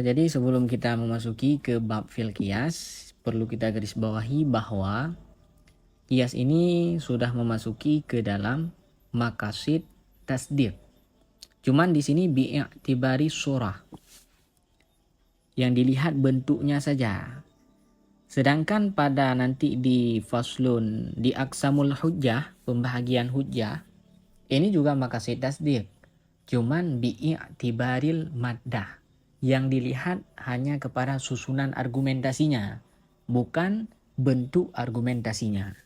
Jadi sebelum kita memasuki ke bab fil qiyas, perlu kita garis bawahi bahwa qiyas ini sudah memasuki ke dalam maqasid tasdiq. Cuman di sini bi'tibari surah, yang dilihat bentuknya saja. Sedangkan pada nanti di faslun, di aqsamul hujjah, pembahagian hujjah, ini juga maqasid tasdiq. Cuman bi'tibaril maddah, yang dilihat hanya kepada susunan argumentasinya, bukan bentuk argumentasinya.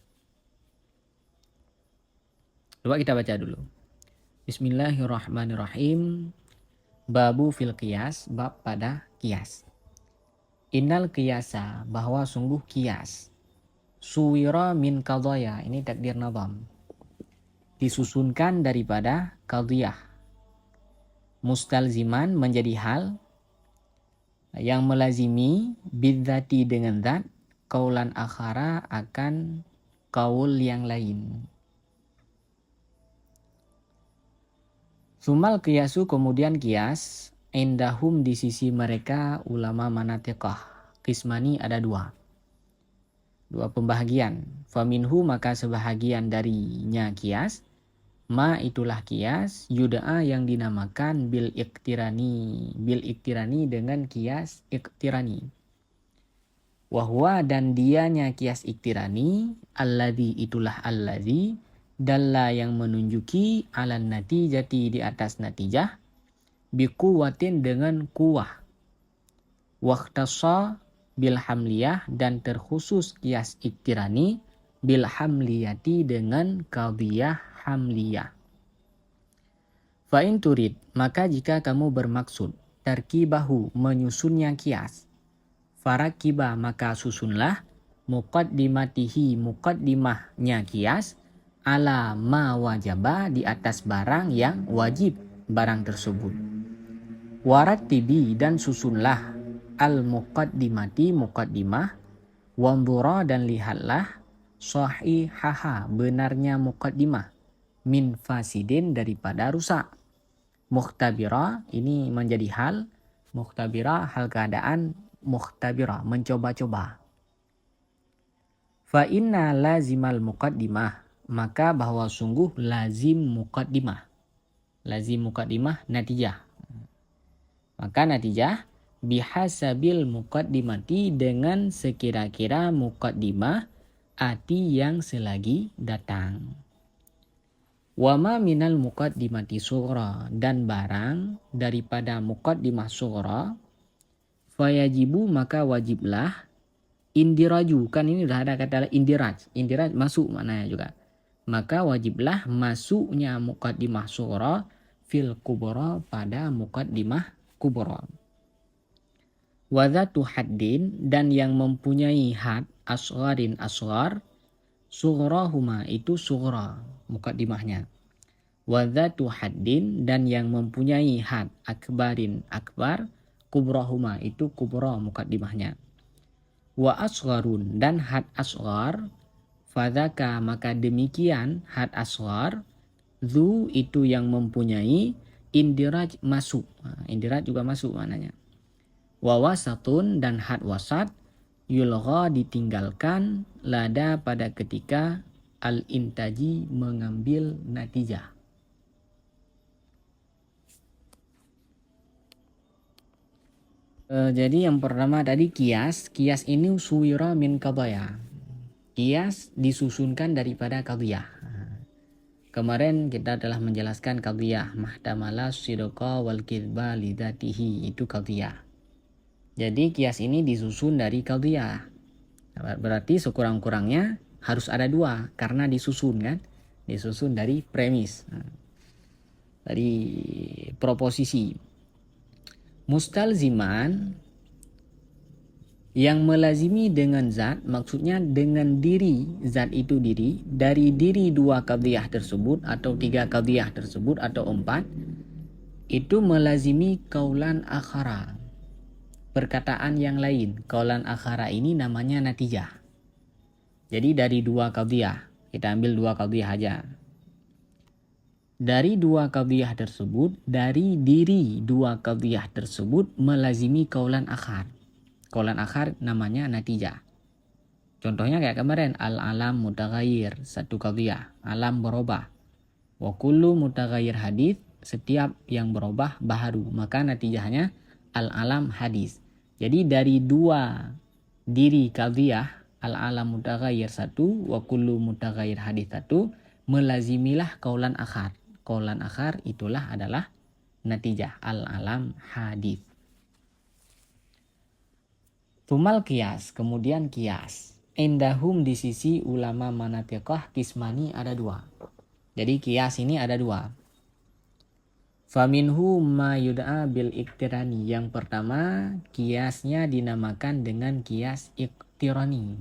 Coba kita baca dulu. Bismillahirrahmanirrahim. Babu fil qiyas, bab pada qiyas. Innal qiyasa, bahwa sungguh qiyas. Suwira min qadaya, ini takdir nazam. Disusunkan daripada qadiyah. Mustalziman, menjadi hal yang melazimi bidzati dengan zat, kaulan akhara, akan kaul yang lain. Sumal qiyasu, kemudian qiyas, indahum, di sisi mereka ulama manatiqah. Qismani, ada dua pembahagian. Faminhu, maka sebahagian darinya qiyas, ma itulah qiyas, yud'a, yang dinamakan bil iktirani dengan qiyas iktirani. Wahwa, dan dianya qiyas iktirani, alladzi, itulah alladzi, dalla, yang menunjuki, alan natijati, di atas natijah, biquwatin, dengan kuwah, waqtasa bil hamliyah, dan terkhusus qiyas iktirani bil hamliyati, dengan qadhiyah hamliyah. Fa'in turid, maka jika kamu bermaksud tarkibahu, menyusunnya qiyas, farakiba, maka susunlah muqaddimatihi, muqaddimahnya qiyas, ala ma wajaba, di atas barang yang wajib barang tersebut. Warattibi, dan susunlah al muqaddimati, muqaddimah, wandura, dan lihatlah sahihaha, benarnya muqaddimah, min fasidin, daripada rusak. Mukhtabira, ini menjadi hal, mukhtabira, hal keadaan, mukhtabira, mencoba-coba. Fa inna lazimal muqaddimah, maka bahwa sungguh lazim muqaddimah. Lazim muqaddimah natijah. Maka natijah bihasabil muqaddimati, dengan sekira-kira muqaddimah ati, yang selagi datang. Wama minal muqaddimati sughra, dan barang daripada muqaddimah sughra, fayajibu, maka wajiblah, indiraju, kan ini udah ada kata indiraj masuk maknanya juga. Maka wajiblah masuknya muqaddimah sughra fil kubra, pada muqaddimah kubra. Wadhatu haddin, dan yang mempunyai had asgharin asghar, sughrahuma, itu sughra muqaddimahnya. Wadhatu haddin, dan yang mempunyai had akbarin akbar, kubrahuma, itu kubra muqaddimahnya. Wa asgharun, dan had asghar, fadzaka, maka demikian had asghar, zu, itu yang mempunyai indiraj, masuk. Indiraj juga masuk maknanya. Wa wasatun, dan had wasat, yulgha, ditinggalkan, lada, pada ketika al-intaji, mengambil natijah. Jadi yang pertama tadi qiyas ini suwira min qadaya. Qiyas disusunkan daripada qadiyah. Kemarin kita telah menjelaskan qadiyah, mahtamala sidqa wal kidba lidatihi, itu qadiyah. Jadi qiyas ini disusun dari qadiyah. Berarti sekurang-kurangnya harus ada dua, karena disusun kan? Disusun dari premis, dari proposisi. Mustalziman, yang melazimi dengan zat, maksudnya dengan diri, zat itu diri, dari diri dua qadhiyah tersebut, atau tiga qadhiyah tersebut, atau empat, itu melazimi kaulan akhara, perkataan yang lain. Kaulan akhara ini namanya natijah. Jadi dari dua qadhiyah, kita ambil dua qadhiyah aja. Dari dua qadhiyah tersebut, dari diri dua qadhiyah tersebut melazimi kaulan akhar. Kaulan akhar namanya natijah. Contohnya kayak kemarin, al-alam mutaghayyir, satu qadhiyah, alam berubah. Wa kullu mutaghayyir hadis, setiap yang berubah baharu, maka natijahnya al-alam hadis. Jadi dari dua diri qadhiyah, al-alam mutaghayyir satu, wa kullu mutaghayyir hadis satu, melazimilah kaulan akhar. Kaulan akhar itulah adalah natijah al-alam hadis. Tumal kias, kemudian kias. Indahum di sisi ulama manatiqah kismani ada dua. Jadi kias ini ada dua. Faminhu ma yud'a bil iktirani. Yang pertama, kiasnya dinamakan dengan kias iktirani.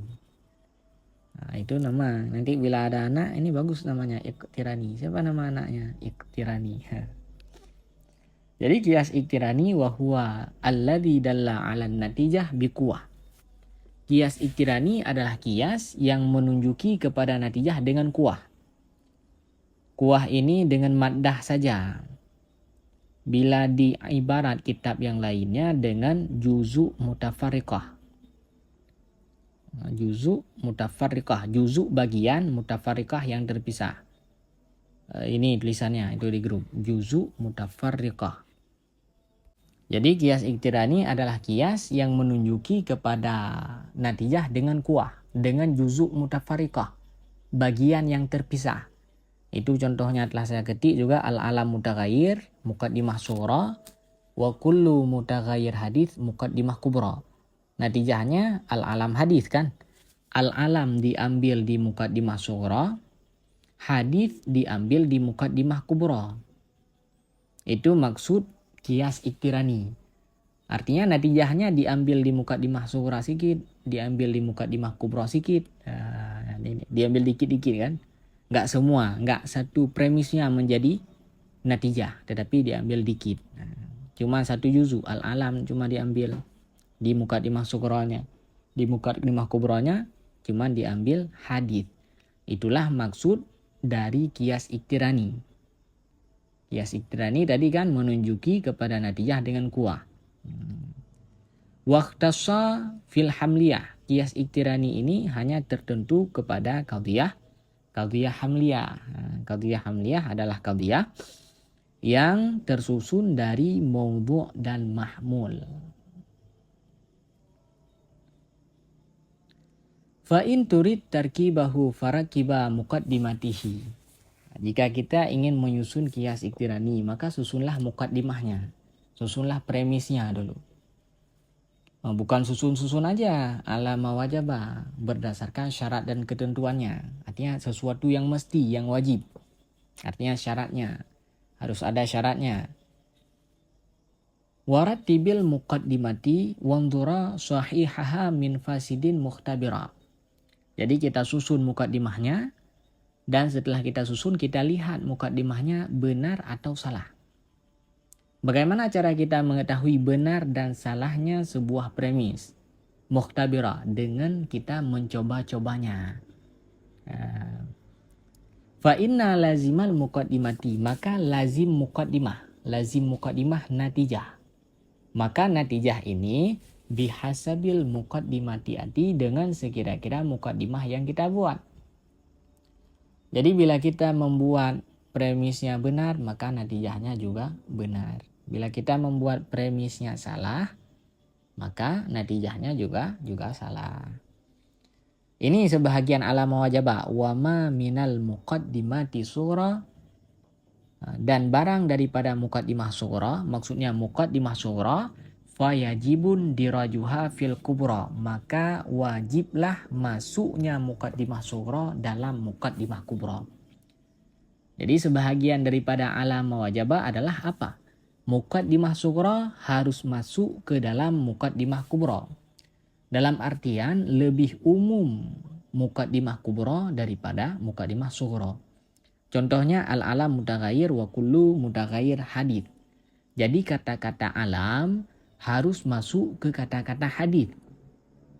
Nah, itu nama. Nanti bila ada anak, ini bagus namanya iktirani. Siapa nama anaknya? Iktirani. Jadi kias iktirani wa huwa alladzi dalla 'alan natijah biquwah. Kias iktirani adalah kias yang menunjuki kepada natijah dengan kuah. Kuah ini dengan maddah saja. Bila di ibarat kitab yang lainnya dengan juzu mutafarriqah. Juzu mutafarriqah, juzu bagian, mutafarriqah yang terpisah. Ini tulisannya itu di grup, juzu mutafarriqah. Jadi kias iktirani adalah kias yang menunjuki kepada natijah dengan kuah, dengan juzu mutafarriqah, bagian yang terpisah. Itu contohnya telah saya ketik juga, al-alam mutaghayyir, muqaddimah sughra, wa kullu mutaghayyir hadis, muqaddimah kubra. Natijahnya al-alam hadis kan. Al-alam diambil di muqaddimah sughra, hadis diambil di muqaddimah kubra. Itu maksud kias iktirani. Artinya natijahnya diambil di muqaddimah sughra sedikit, diambil di muqaddimah kubra sedikit. Diambil dikit-dikit kan. Enggak semua, enggak satu premisnya menjadi natijah, tetapi diambil dikit. Cuma satu juzu, al-alam cuma diambil di muqaddimah sughronya, di muqaddimah kubronya cuma diambil hadis. Itulah maksud dari kias iktirani. Kias iktirani tadi kan menunjuki kepada natijah dengan kuah. Waqtasa fil hamliyah. Kias iktirani ini hanya tertentu kepada qadhiyah hamliyah. Qadhiyah hamliyah adalah qadhiyah yang tersusun dari maudhu' dan mahmul. Fa in turid tarkibahu farakiba muqaddimatihi. Jika kita ingin menyusun kias iktirani, maka susunlah muqaddimahnya. Susunlah premisnya dulu. Bukan susun-susun aja ala mawajaba, berdasarkan syarat dan ketentuannya. Artinya sesuatu yang mesti, yang wajib. Artinya syaratnya. Harus ada syaratnya. Warattibil muqaddimati wanzura sahihaha min fasidin mukhtabira. Jadi kita susun muqaddimahnya, dan setelah kita susun kita lihat muqaddimahnya benar atau salah. Bagaimana cara kita mengetahui benar dan salahnya sebuah premis? Mukhtabira, dengan kita mencoba-cobanya. Fa inna lazimal muqaddimati, maka lazim muqaddimah natijah. Maka natijah ini bihasabil muqaddimati ati, dengan sekira-kira muqaddimah yang kita buat. Jadi bila kita membuat premisnya benar, maka natijahnya juga benar. Bila kita membuat premisnya salah, maka natijahnya juga salah. Ini sebahagian alam wajaba. Wa ma minal muqaddimati surah, dan barang daripada muqaddimah sughra, maksudnya muqaddimah sughra, fayajibun dirajuha fil kubra, maka wajiblah masuknya muqaddimah sughra dalam muqaddimah kubra. Jadi sebahagian daripada alam wajaba adalah apa? Muqaddimah sughra harus masuk ke dalam muqaddimah kubra. Dalam artian lebih umum muqaddimah kubra daripada muqaddimah sughra. Contohnya al-alam mutaghayyir wa kullu mutaghayyir hadits. Jadi kata-kata alam harus masuk ke kata-kata hadits.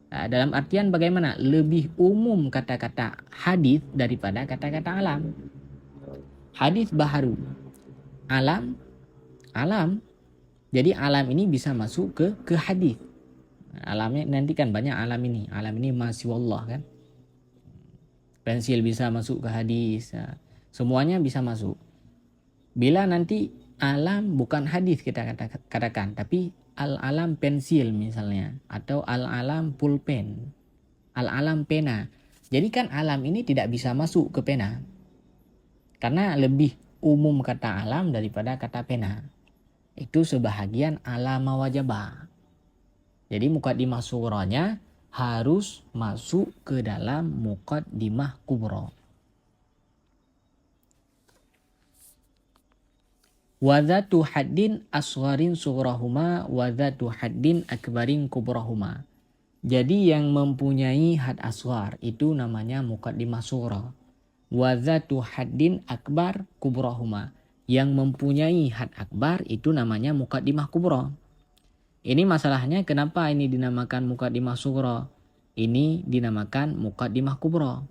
Dalam artian bagaimana? Lebih umum kata-kata hadits daripada kata-kata alam. Hadis baharu. Alam, alam. Jadi alam ini bisa masuk ke hadis. Alamnya nanti kan banyak alam ini. Alam ini masih wallah kan. Pensil bisa masuk ke hadis. Semuanya bisa masuk. Bila nanti alam bukan hadis kita katakan, tapi al-alam pensil misalnya, atau al-alam pulpen, al-alam pena. Jadi kan alam ini tidak bisa masuk ke pena. Karena lebih umum kata alam daripada kata pena. Itu sebahagian alam wajabah. Jadi muqaddimah sughronya harus masuk ke dalam muqaddimah kubro. Wadhatu haddin asgharin sughrohuma wadhatu haddin akbarin kubrohuma. Jadi yang mempunyai had asghar itu namanya muqaddimah sughra. Wadhatu haddin akbar kubrohuma. Yang mempunyai had akbar itu namanya muqaddimah kubro. Ini masalahnya kenapa ini dinamakan muqaddimah sughra? Ini dinamakan muqaddimah kubro.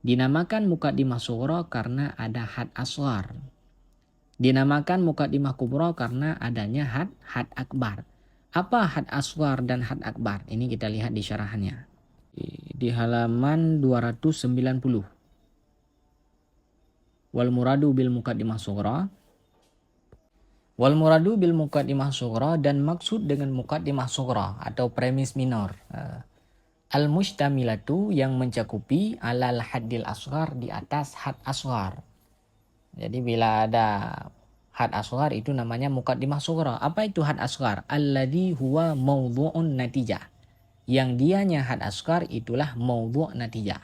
Dinamakan muqaddimah sughra karena ada had asghar. Dinamakan muqaddimah kubro karena adanya had akbar. Apa had asghar dan had akbar? Ini kita lihat di syarahannya. Di halaman 290. Wal muradu bil muqaddimah sughra. Wal muradu bil muqaddimah sughra dan maksud dengan muqaddimah sughra atau premis minor. Al mustamilatu yang mencakupi alal haddil asghar di atas had asghar. Jadi bila ada had asghar itu namanya muqaddimah sughra. Apa itu had asghar? Alladzi huwa maudhu'un natijah. Yang dianya had asghar itulah maudhu' natijah.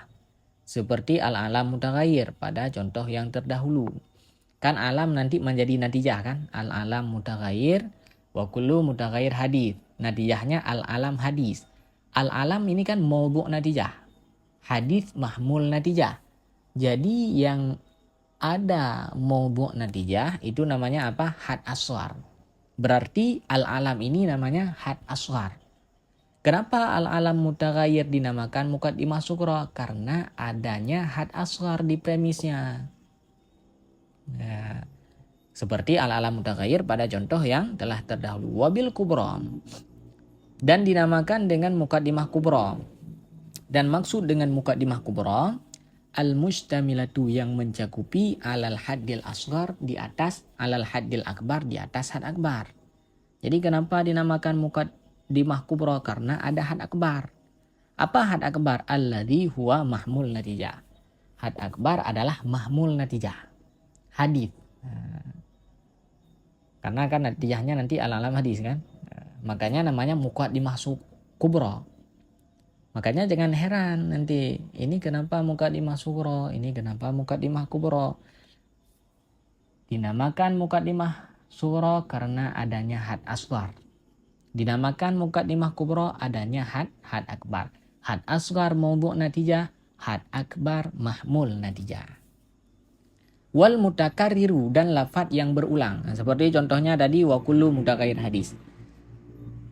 Seperti al-alam mutaghayyir pada contoh yang terdahulu. Kan alam nanti menjadi natijah kan? Al-alam mutaghayyir wa kullu mutaghayyir hadis. Natijahnya al-alam hadis. Al-alam ini kan maudhu' natijah. Hadis mahmul natijah. Jadi yang ada maudhu' natijah itu namanya apa? Had asghar. Berarti al-alam ini namanya had asghar. Kenapa al-alam mutaghayyir dinamakan muqaddimah sughra? Karena adanya had asghar di premisnya. Ya, seperti al-alam mutaghayyir pada contoh yang telah terdahulu. Wabil kubra. Dan dinamakan dengan muqaddimah kubra. Dan maksud dengan muqaddimah kubra al-mustamilatu yang mencakupi alal haddil asghar di atas alal haddil akbar di atas had akbar. Jadi kenapa dinamakan muqaddimah kubra? Karena ada had akbar. Apa had akbar? Alladzi huwa mahmul natijah. Had akbar adalah mahmul natijah. Hadis. Karena kan natijahnya nanti al-alam hadis kan. Makanya namanya muqaddimah kubra. Makanya jangan heran nanti ini kenapa muqaddimah sughra, ini kenapa muqaddimah kubra. Dinamakan muqaddimah sughra karena adanya had asghar. Dinamakan muqaddimah kubra adanya had akbar. Had asghar maudhu' natijah, had akbar mahmul natijah. Wal mutakarriru dan lafadz yang berulang. Nah, seperti contohnya tadi wa kullu mutakarrir hadis.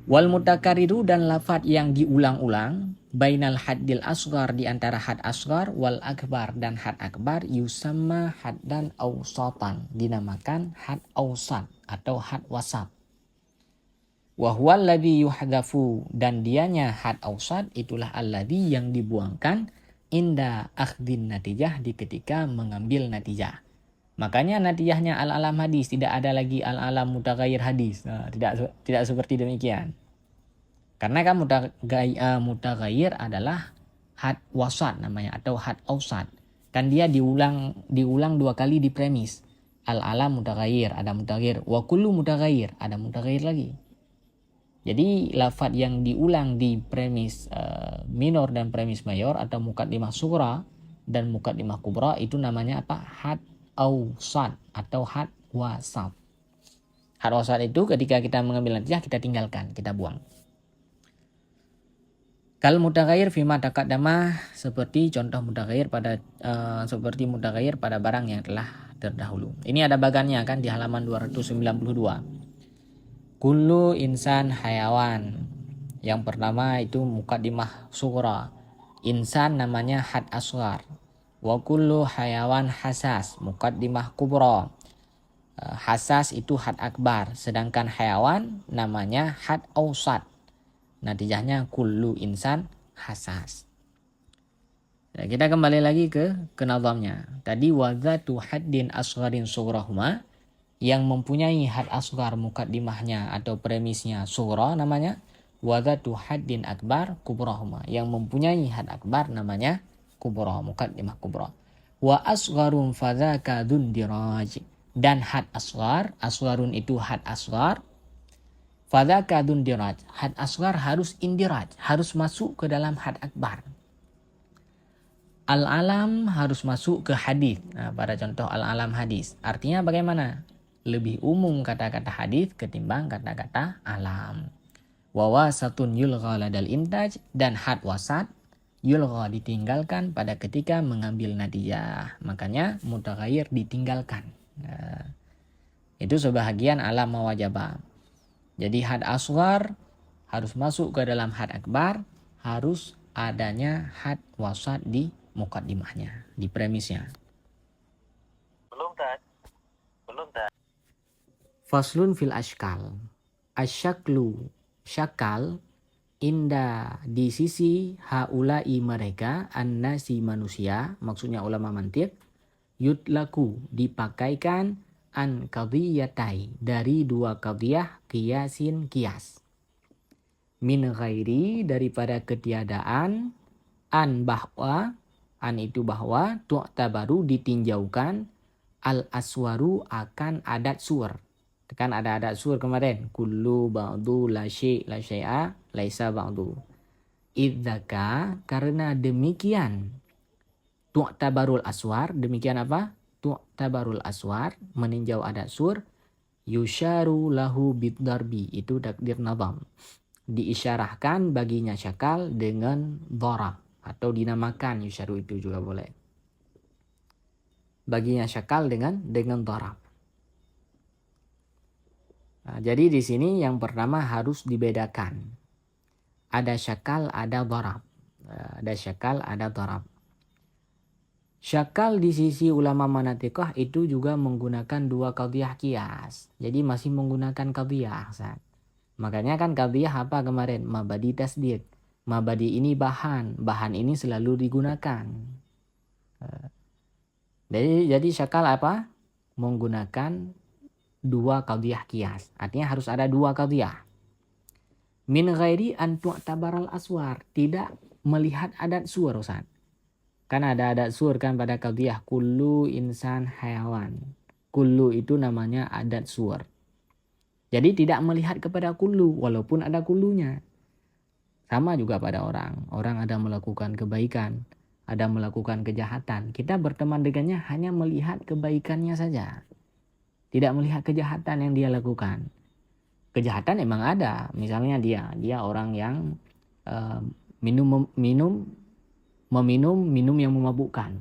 Wal mutakarriru dan lafadz yang diulang-ulang bainal haddil asghar di antara had asghar wal akbar dan had akbar yusamma haddan awsatan, dinamakan had awsat atau had wasat. Wa huwa alladzi yuhadzafu dan dianya had awsat itulah alladzi yang dibuangkan inda akhdin natijah di ketika mengambil natijah. Makanya natijahnya al-alam hadis, tidak ada lagi al-alam mutaghayyir hadis. Nah, tidak seperti demikian. Karena kan mutaghayyir adalah had wasat namanya atau had awsat. Kan dia diulang dua kali di premis. Al-alam mutaghayyir, ada mutaghayyir, wa kullu mutaghayyir, ada mutaghayyir lagi. Jadi lafadz yang diulang di premis minor dan premis mayor atau muqaddimah sughra dan muqaddimah kubra itu namanya apa? Had awsat atau had wasat. Had wasat itu ketika kita mengambil natijah kita tinggalkan, kita buang. Kal mutaghayyir fima taqaddama seperti contoh mutaghayyir pada seperti mutaghayyir pada barang yang telah terdahulu. Ini ada bagannya kan di halaman 292. Kullu insan hayawan. Yang pertama itu muqaddimah sughra. Insan namanya had asghar. Wa kullu hayawan hasas, muqaddimah kubra. Hasas itu had akbar, sedangkan hayawan namanya had ausat. Natijahnya kullu insan hasas. Nah, kita kembali lagi ke nazamnya. Tadi wadzatu haddin asgharin sugrahuma, yang mempunyai had asghar mukaddimahnya atau premisnya sughra namanya wadzatu haddin akbar kubrahuma, yang mempunyai had akbar namanya kubra, mukaddimah kubra. Wa asgharun fadzaka dzun diraj, dan had asghar, asgharun itu had asghar, fadzaka dzun diraj, had asghar harus indiraj, harus masuk ke dalam had akbar. Al-alam harus masuk ke hadis. Nah, pada contoh al-alam hadis. Artinya bagaimana? Lebih umum kata-kata hadis ketimbang kata-kata alam. Wa wasatun yulgha ladal intaj, dan had wasat yulgha ditinggalkan pada ketika mengambil natijah. Makanya mutaghayyir ditinggalkan. Nah, itu sebahagian alam mawajabah. Jadi had asghar harus masuk ke dalam had akbar, harus adanya had wasat di mukaddimahnya, di premisnya. Belum tak. Faslun fil ashkal. Asyaklu, syakal, inda di sisi haulai mereka, annasi manusia, maksudnya ulama mantiq, yutlaku dipakaikan an qadhiyatai, dari dua qadhiyah qiyasin qiyas. Min ghairi, daripada ketiadaan, an bahwa, an itu bahwa, tu'tabaru ditinjaukan, al aswaru akan adat sur. Kan ada adat sur kemarin, kullu ba'du la syai'a laisa ba'du. Idzaka, karena demikian, tu'tabarul aswar, demikian apa? Tu'tabarul aswar, meninjau adat sur, yusharu lahu biddarbi, itu takdir nazam. Diisyarahkan baginya syakal dengan dharab, atau dinamakan yusharu itu juga boleh. Baginya syakal dengan dharab. Nah, jadi di sini yang pertama harus dibedakan. Ada syakal, ada dharab. Ada syakal, ada dharab. Syakal di sisi ulama manatiqah itu juga menggunakan dua qadhiyah qiyas. Jadi masih menggunakan qadhiyah. Makanya kan qadhiyah apa kemarin? Mabadi tasdid. Mabadi ini bahan ini selalu digunakan. Jadi syakal apa? Menggunakan dua qadhiyah qiyas. Artinya harus ada dua qadhiyah. Min ghairi an tu'tabaral aswar, tidak melihat adat sur, Ustaz. Kan ada adat sur kan pada qadhiyah kullu insan hayawan. Kullu itu namanya adat sur. Jadi tidak melihat kepada kullu walaupun ada kullunya. Sama juga pada orang. Orang ada melakukan kebaikan, ada melakukan kejahatan. Kita berteman dengannya hanya melihat kebaikannya saja. Tidak melihat kejahatan yang dia lakukan. Kejahatan emang ada. Misalnya dia orang yang meminum minum yang memabukkan.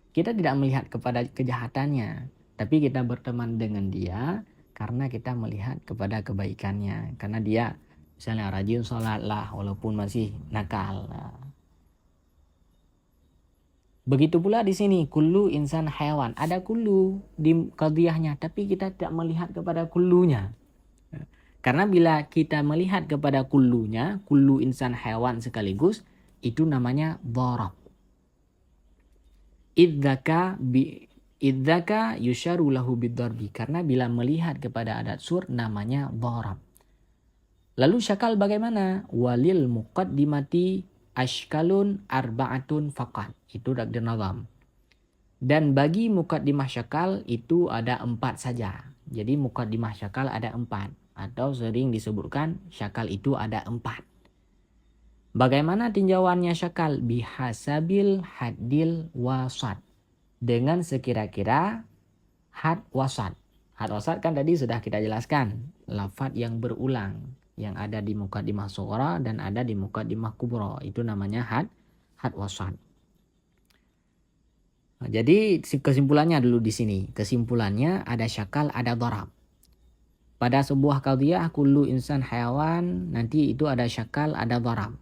Kita tidak melihat kepada kejahatannya, tapi kita berteman dengan dia karena kita melihat kepada kebaikannya. Karena dia misalnya rajin sholat lah walaupun masih nakal. Begitu pula di sini kullu insan hayawan, ada kullu di qadhiyahnya, tapi kita tidak melihat kepada kullunya. Karena bila kita melihat kepada kullunya, kullu insan hayawan sekaligus, itu namanya dharab. Idzaka yusharu lahu biddarbi, karena bila melihat kepada adat sur namanya dharab. Lalu syakal bagaimana? Walil muqaddimati ashkalun arba'atun faqat. Itu takdir nazam. Dan bagi muqaddimah syakal itu ada 4 saja. Jadi muqaddimah syakal ada 4. Atau sering disebutkan syakal itu ada 4. Bagaimana tinjauannya syakal? Bihasabil hadil wasat. Dengan sekira-kira had wasat. Had wasat kan tadi sudah kita jelaskan. Lafaz yang berulang. Yang ada di muqaddimah sughra dan ada di muqaddimah kubra. Itu namanya had wasat. Nah, jadi kesimpulannya dulu di sini. Kesimpulannya ada syakal, ada dharab. Pada sebuah qadhiyah kullu insan hayawan, nanti itu ada syakal, ada dharab.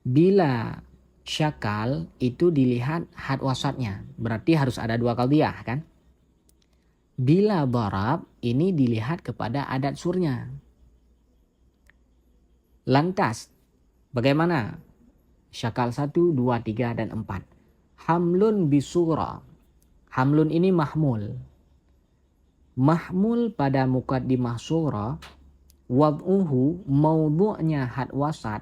Bila syakal itu dilihat had wasatnya. Berarti harus ada dua qadhiyah kan? Bila darab ini dilihat kepada adat surnya. Lantas bagaimana? Syakal 1, 2, 3, dan 4. Hamlun bisura. Hamlun ini mahmul. Mahmul pada muqaddimah sura. Wad'uhu maudhu'nya had wasat.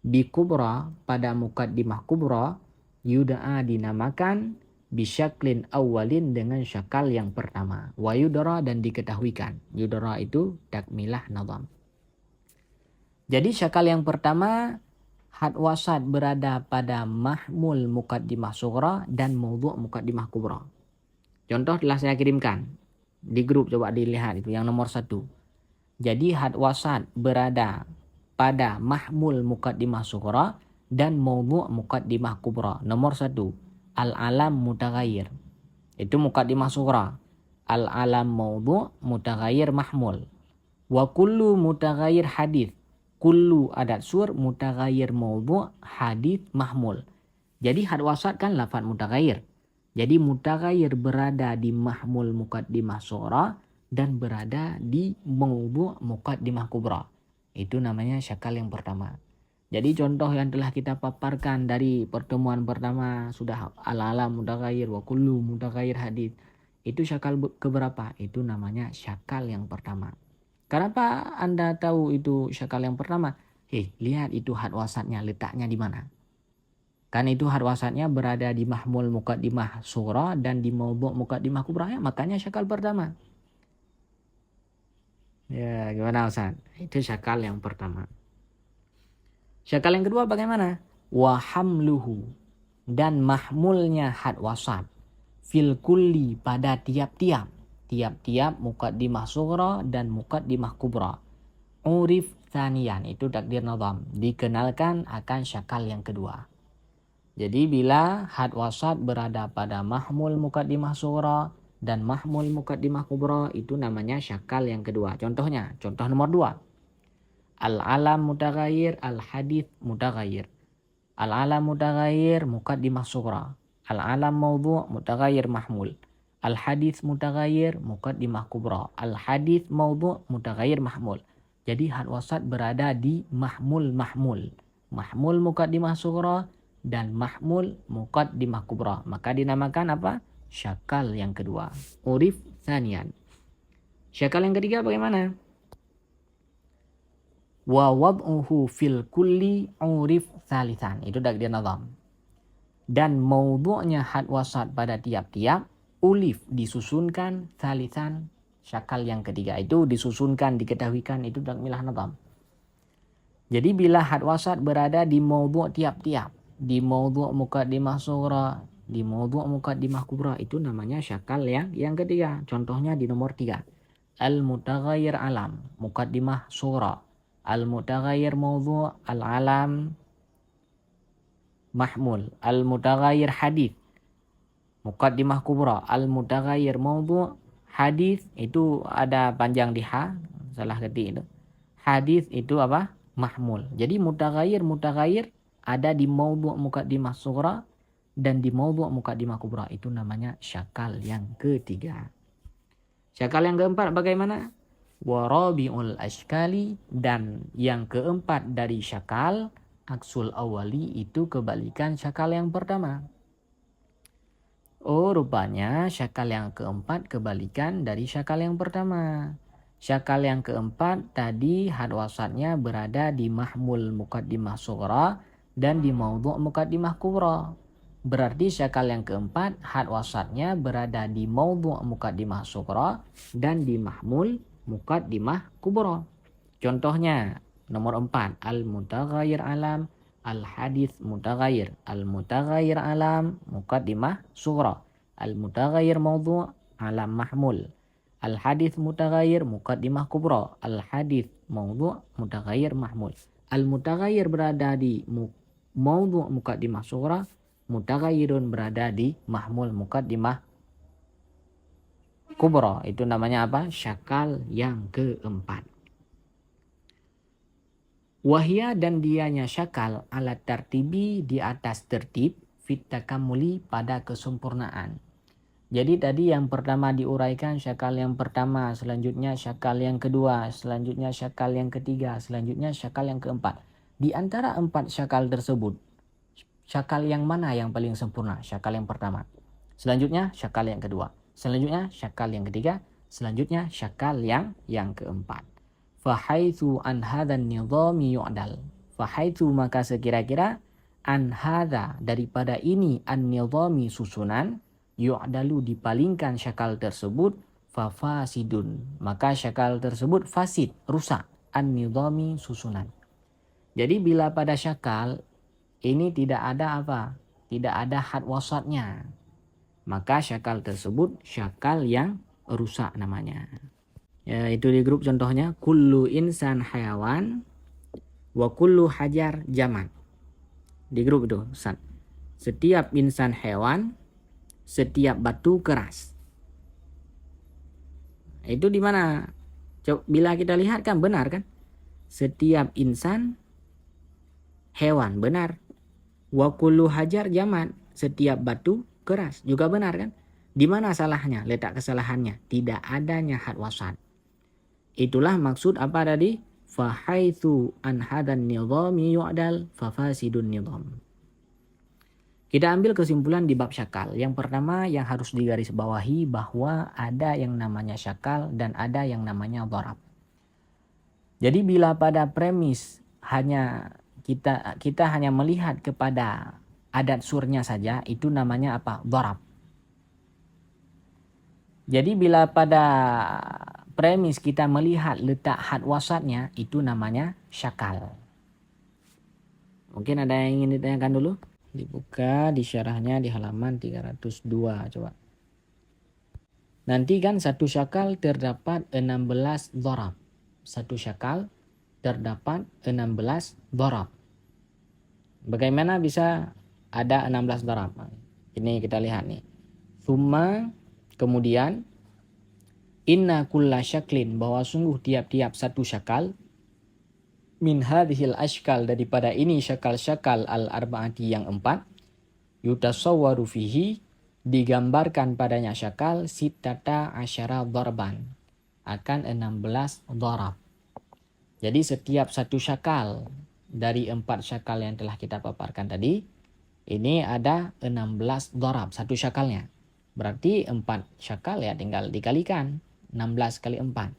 Bikubra pada muqaddimah kubra. Yuda'a dinamakan. Bisyaklin awalin dengan syakal yang pertama. Wa yudara dan diketahuikan. Yudara itu takmilah nazam. Jadi syakal yang pertama, had wasat berada pada mahmul muqaddimah sughra dan maudhu' muqaddimah kubra. Contoh telah saya kirimkan di grup, coba dilihat itu yang nomor 1. Jadi had wasat berada pada mahmul muqaddimah sughra dan maudhu' muqaddimah kubra. Nomor 1, al-alam mutaghayyir. Itu muqaddimah sughra. Al-alam maudhu' mutaghayyir mahmul. Wa kullu mutaghayyir hadits. Kullu adat sur mutaghayyir maudhu' hadits mahmul. Jadi had wasat kan lafaz mutaghayyir. Jadi mutaghayyir berada di mahmul muqaddimah sughra dan berada di maudhu' muqaddimah kubra. Itu namanya syakal yang pertama. Jadi contoh yang telah kita paparkan dari pertemuan pertama sudah al-alam mutaghayyir wa kullu mutaghayyir hadits. Itu syakal keberapa? Itu namanya syakal yang pertama. Kenapa Anda tahu itu syakal yang pertama? Lihat itu had wasatnya, letaknya di mana? Kan itu had wasatnya berada di mahmul muqaddimah sughra dan di maudhu' muqaddimah kubra, ya, makanya syakal pertama. Ya, gimana Ustaz? Itu syakal yang pertama. Syakal yang kedua bagaimana? Wa hamluhu, dan mahmulnya had wasat fil kulli pada tiap-tiap muqaddimah sughra dan muqaddimah kubra. Urif tsaniyan, itu takdir nazam, dikenalkan akan syakal yang kedua. Jadi bila had wasat berada pada mahmul muqaddimah sughra dan mahmul muqaddimah kubra, itu namanya syakal yang kedua. Contohnya, contoh nomor 2. Al-alam mutaghayyir, al-hadits mutaghayyir. Al-alam mutaghayyir muqaddimah sughra. Al-alam maudhu' mutaghayyir mahmul. Al-hadits mutaghayyir muqaddimah kubra. Al-hadits maudhu' mutaghayyir mahmul. Jadi had wasat berada di mahmul muqaddimah sughra dan mahmul muqaddimah kubra. Maka dinamakan apa? Syakal yang kedua. Urif tsaniyan. Syakal yang ketiga bagaimana? Wa wad'uhu fil kulli urif tsalitsan. Itu takdir nazam. Dan maudhu'nya had wasat pada tiap-tiap ulif disusunkan, tsalitsan syakal yang ketiga itu disusunkan, diketahuikan, itu takmilah nazam. Jadi bila had wasat berada di maudhu' tiap-tiap, di maudhu' muqaddimah sughra, di maudhu' muqaddimah kubra, itu namanya syakal yang ketiga. Contohnya di nomor 3. Al-mutaghayyir alam muqaddimah sughra. Al-mutaghayyir maudhu' al-alam mahmul. Al-mutaghayyir hadits muqaddimah kubra. Al-mutaghayyir maudhu' hadits, itu ada panjang di ha, salah ketik itu. Hadits itu apa? Mahmul. Jadi mutaghayyir ada di maudhu' muqaddimah sughra dan di maudhu' muqaddimah kubra. Itu namanya syakal yang ketiga. Syakal yang keempat bagaimana? Warabi'ul ashkali, dan yang keempat dari syakal aksul awali, itu kebalikan syakal yang pertama. Oh, rupanya syakal yang keempat kebalikan dari syakal yang pertama. Syakal yang keempat tadi had wasatnya berada di mahmul muqaddimah sughra dan di maudhu' muqaddimah kubra. Berarti syakal yang keempat had wasatnya berada di maudhu' muqaddimah sughra dan di mahmul muqaddimah kubra. Contohnya nomor 4, al-mutaghayyir alam, al-hadits mutaghayyir. Al-mutaghayyir alam muqaddimah sughra. Al-mutaghayyir maudhu' alam mahmul. Al-hadits mutaghayyir muqaddimah kubra. Al-hadits maudhu' mutaghayyir mahmul. Al-mutaghayyir berada di maudhu' muqaddimah sughra, mutaghayyirun berada di mahmul muqaddimah kubra. Itu namanya apa? Syakal yang keempat. Wahia dan dianya syakal ala tertibi di atas tertib fit takamuli pada kesempurnaan. Jadi tadi yang pertama diuraikan syakal yang pertama, selanjutnya syakal yang kedua, selanjutnya syakal yang ketiga, selanjutnya syakal yang keempat. Di antara 4 syakal tersebut, syakal yang mana yang paling sempurna? Syakal yang pertama. Selanjutnya syakal yang kedua. Selanjutnya syakal yang ketiga. Selanjutnya syakal yang keempat. Fahaitsu an hadzan nizami yu'dal. Fahaitsu maka sekira-kira an hadza daripada ini an nizami susunan yu'dalu dipalingkan syakal tersebut fafasidun. Maka syakal tersebut fasid, rusak. An nizami susunan. Jadi bila pada syakal ini tidak ada apa? Tidak ada had wasatnya. Maka syakal tersebut syakal yang rusak namanya. Ya, itu di grup contohnya kullu insan hayawan wa kullu hajar jamad. Di grup itu, Ustaz. Setiap insan hewan, setiap batu keras. Itu di mana? Bila kita lihat kan benar kan? Setiap insan hewan benar. Wa kullu hajar jamad, setiap batu keras juga benar kan? Di mana salahnya? Letak kesalahannya tidak adanya had wasat. Itulah maksud apa tadi? Fahaitsu an hadan nizami yu'dal fafasidun nizam. Kita ambil kesimpulan di bab syakal. Yang pertama yang harus digarisbawahi bahwa ada yang namanya syakal dan ada yang namanya dharab. Jadi bila pada premis hanya kita hanya melihat kepada adat surnya saja, itu namanya apa? Dharab. Jadi bila pada premis kita melihat letak had wasatnya, itu namanya syakal. Mungkin ada yang ingin ditanyakan dulu? Dibuka di syarahnya di halaman 302 coba. Nanti kan satu syakal terdapat 16 dharab. Satu syakal terdapat 16 dharab. Bagaimana bisa ada 16 dharab? Ini kita lihat nih. Summa kemudian inna kulla syaklin, bahwa sungguh tiap-tiap satu syakal min hadhil ashkal, daripada ini syakal-syakal al-arba'ati yang 4, yutasawwaru fihi, digambarkan padanya syakal sittata asyara dharban, akan 16 dharab. Jadi setiap satu syakal dari 4 syakal yang telah kita paparkan tadi, ini ada 16 dharab satu syakalnya. Berarti 4 syakal ya tinggal dikalikan 16 kali 4.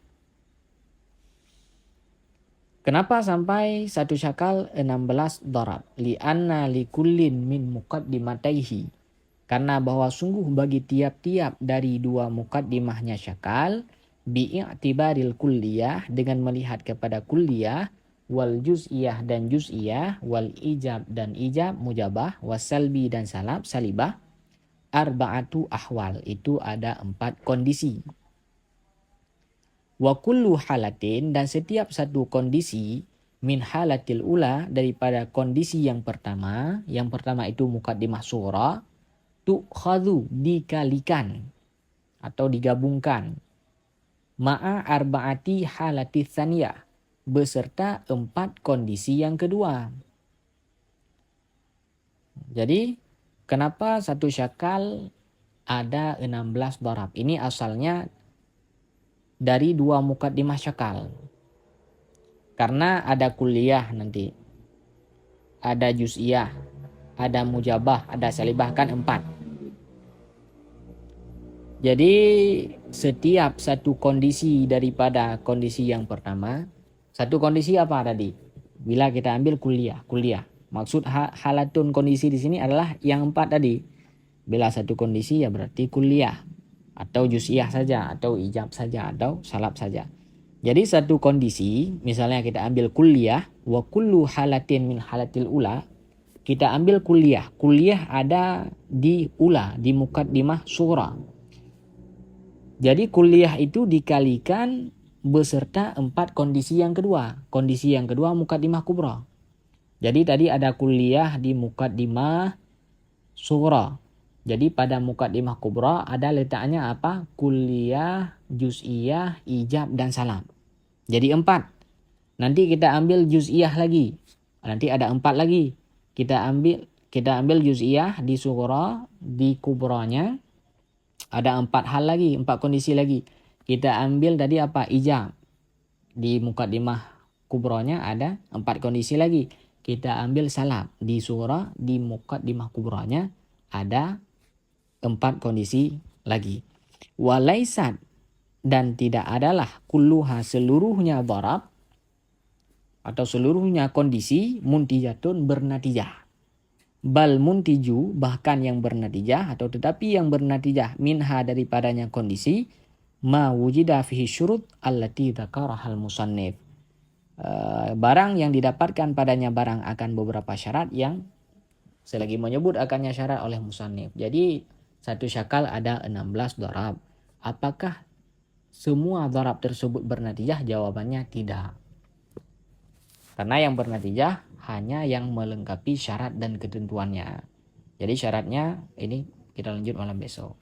Kenapa sampai satu syakal 16 dharab? Li'anna likullin min muqaddimataihi. Karena bahwa sungguh bagi tiap-tiap dari 2 muqaddimahnya syakal, bi'tibaril kulliyah, dengan melihat kepada kulliyah, wal juz'iyah dan juz'iyah, wal ijab dan ijab, mujabah, wasalbi dan salab, salibah, arba'atu ahwal, itu ada 4 kondisi. Wa kullu halatin, dan setiap satu kondisi, min halatil ula, daripada kondisi yang pertama itu muqaddimah surah, tu'khadhu, dikalikan atau digabungkan, ma'a arba'ati halati tsaniyah, beserta 4 kondisi yang kedua. Jadi kenapa satu syakal ada 16 dharab? Ini asalnya dari 2 muqaddimah syakal. Karena ada kulliyah nanti. Ada juz'iyah, ada mujabah, ada salibah, kan 4. Jadi setiap satu kondisi daripada kondisi yang pertama, satu kondisi apa tadi? Bila kita ambil kulliyah. Maksud halatun kondisi di sini adalah yang 4 tadi. Bila satu kondisi ya berarti kulliyah, atau juz'iyah saja, atau ijab saja, atau salab saja. Jadi satu kondisi, misalnya kita ambil kulliyah, wa kullu halatin min halatil ula, kita ambil kulliyah. Kulliyah ada di ula, di muqaddimah surah. Jadi kulliyah itu dikalikan beserta 4 kondisi yang kedua. Kondisi yang kedua muqaddimah kubra. Jadi tadi ada kulliyah di muqaddimah surah. Jadi pada muqaddimah kubra ada letaknya apa? Kulliyah, juz'iyah, ijab, dan salam. Jadi 4. Nanti kita ambil juz'iyah lagi. Nanti ada 4 lagi. Kita ambil juz'iyah di sughra, di kubronya ada 4 hal lagi, 4 kondisi lagi. Kita ambil tadi apa? Ijab. Di muqaddimah kubronya ada 4 kondisi lagi. Kita ambil salab di sughra, di muqaddimah kubronya ada 4 kondisi lagi. Walaisat, dan tidak adalah kulluha seluruhnya dharab atau seluruhnya kondisi muntijatun bernatijah. Bal muntiju, bahkan yang bernatijah atau tetapi yang bernatijah minha daripadanya kondisi ma wujida fihi syurut allati dzakarahal musannif. Barang yang didapatkan padanya barang akan beberapa syarat yang selagi menyebut akannya syarat oleh musannif. Jadi satu syakal ada 16 dharab. Apakah semua dharab tersebut bernatijah? Jawabannya tidak. Karena yang bernatijah hanya yang melengkapi syarat dan ketentuannya. Jadi syaratnya ini kita lanjut malam besok.